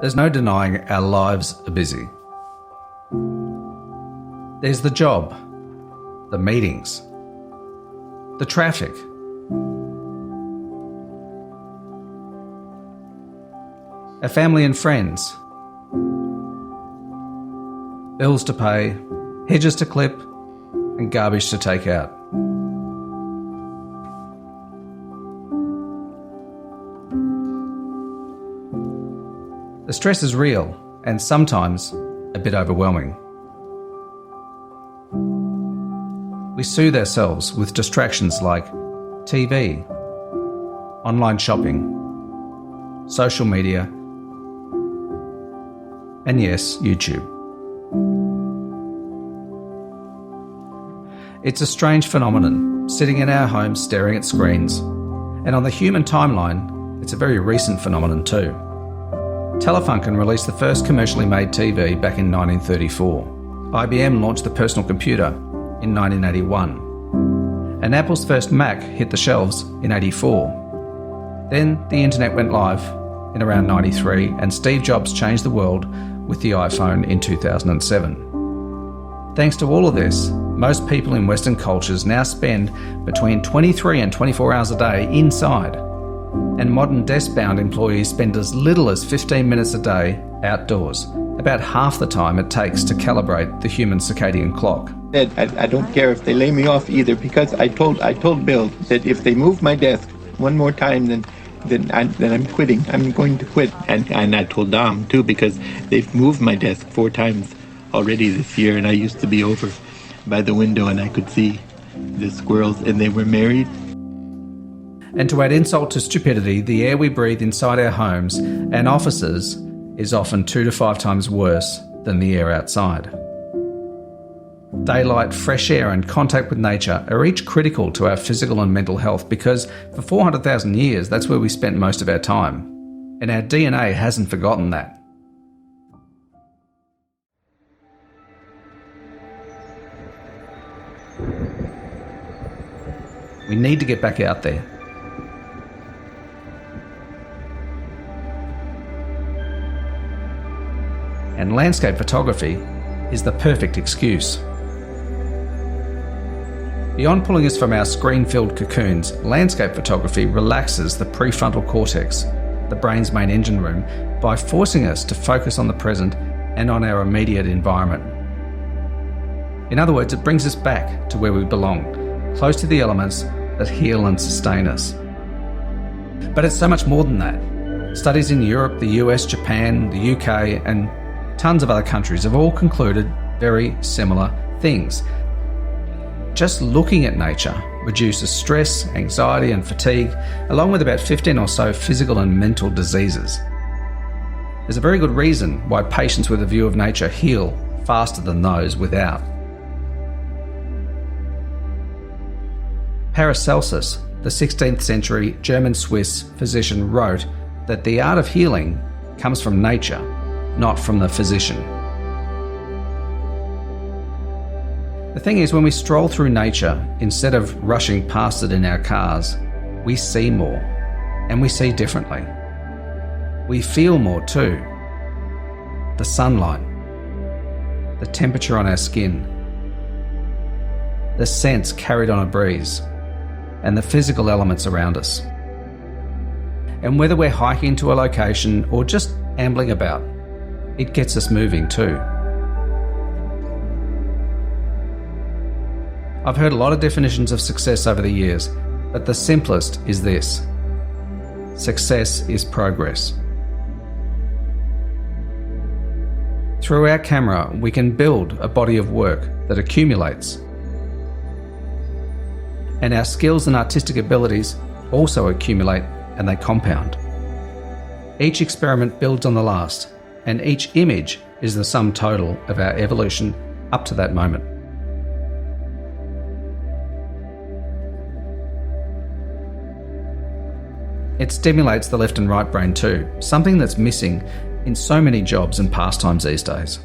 There's no denying our lives are busy. There's the job, the meetings, the traffic. Our family and friends. Bills to pay, hedges to clip, and garbage to take out. The stress is real and sometimes a bit overwhelming. We soothe ourselves with distractions like TV, online shopping, social media, and yes, YouTube. It's a strange phenomenon, sitting in our homes staring at screens. And on the human timeline, it's a very recent phenomenon too. Telefunken released the first commercially made TV back in 1934. IBM launched the personal computer in 1981. And Apple's first Mac hit the shelves in 1984. Then the internet went live in around 1993, and Steve Jobs changed the world with the iPhone in 2007. Thanks to all of this, most people in Western cultures now spend between 23 and 24 hours a day inside, and modern desk-bound employees spend as little as 15 minutes a day outdoors, about half the time it takes to calibrate the human circadian clock. I don't care if they lay me off either, because I told Bill that if they move my desk one more time, then I'm quitting. I'm going to quit. And I told Dom too, because they've moved my desk 4 times already this year, and I used to be over by the window and I could see the squirrels, and they were married. And to add insult to stupidity, the air we breathe inside our homes and offices is often 2 to 5 times worse than the air outside. Daylight, fresh air and contact with nature are each critical to our physical and mental health, because for 400,000 years that's where we spent most of our time. And our DNA hasn't forgotten that. We need to get back out there. And landscape photography is the perfect excuse. Beyond pulling us from our screen-filled cocoons, landscape photography relaxes the prefrontal cortex, the brain's main engine room, by forcing us to focus on the present and on our immediate environment. In other words, it brings us back to where we belong, close to the elements that heal and sustain us. But it's so much more than that. Studies in Europe, the US, Japan, the UK, and tons of other countries have all concluded very similar things. Just looking at nature reduces stress, anxiety and fatigue, along with about 15 or so physical and mental diseases. There's a very good reason why patients with a view of nature heal faster than those without. Paracelsus, the 16th century German-Swiss physician, wrote that the art of healing comes from nature, not from the physician. The thing is, when we stroll through nature, instead of rushing past it in our cars, we see more, and we see differently. We feel more too. The sunlight, the temperature on our skin, the scents carried on a breeze, and the physical elements around us. And whether we're hiking to a location or just ambling about, it gets us moving too. I've heard a lot of definitions of success over the years, but the simplest is this: success is progress. Through our camera, we can build a body of work that accumulates. And our skills and artistic abilities also accumulate, and they compound. Each experiment builds on the last, and each image is the sum total of our evolution up to that moment. It stimulates the left and right brain too, something that's missing in so many jobs and pastimes these days.